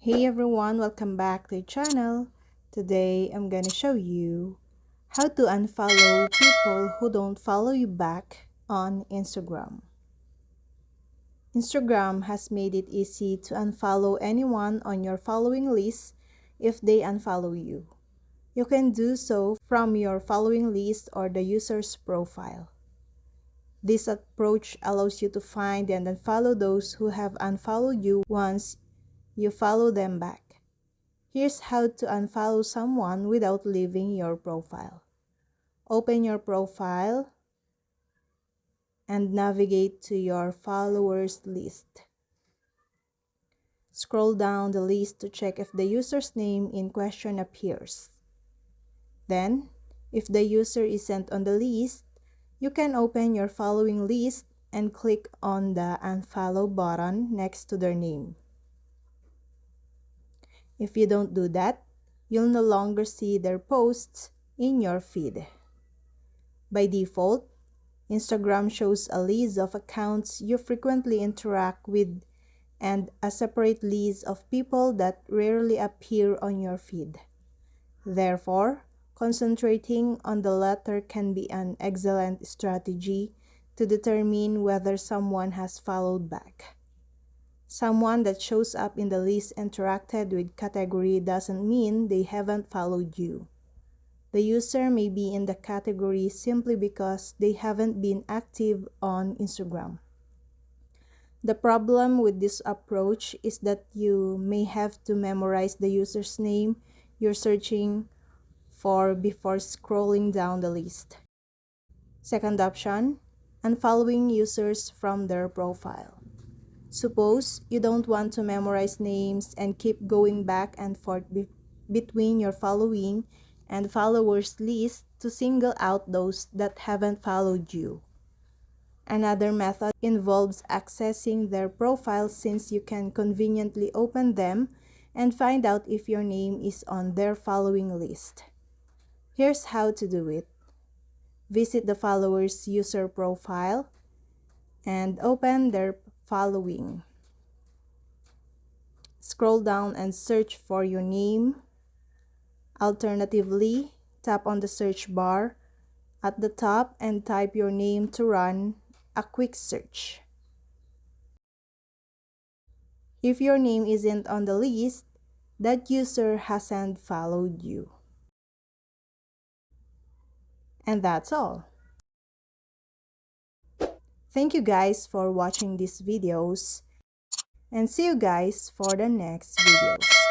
Hey everyone, welcome back to the channel. Today I'm gonna show you how to unfollow people who don't follow you back on Instagram. Instagram has made it easy to unfollow anyone on your following list if they unfollow you. You can do so from your following list or the user's profile. This approach allows you to find and unfollow those who have unfollowed you once you follow them back. Here's how to unfollow someone without leaving your profile. Open your profile and navigate to your followers list. Scroll down the list to check if the user's name in question appears. Then, if the user isn't on the list, you can open your following list and click on the unfollow button next to their name. If you don't do that, you'll no longer see their posts in your feed. By default, Instagram shows a list of accounts you frequently interact with and a separate list of people that rarely appear on your feed. Therefore, concentrating on the latter can be an excellent strategy to determine whether someone has followed back. Someone that shows up in the list interacted with category doesn't mean they haven't followed you. The user may be in the category simply because they haven't been active on Instagram. The problem with this approach is that you may have to memorize the user's name you're searching for before scrolling down the list. Second option, unfollowing users from their profile. Suppose you don't want to memorize names and keep going back and forth between your following and followers list to single out those that haven't followed you. Another method involves accessing their profiles since you can conveniently open them and find out if your name is on their following list. Here's how to do it. Visit the follower's user profile and open their following. Scroll down and search for your name. Alternatively, tap on the search bar at the top and type your name to run a quick search. If your name isn't on the list, that user hasn't followed you. And that's all. Thank you guys for watching these videos and see you guys for the next videos.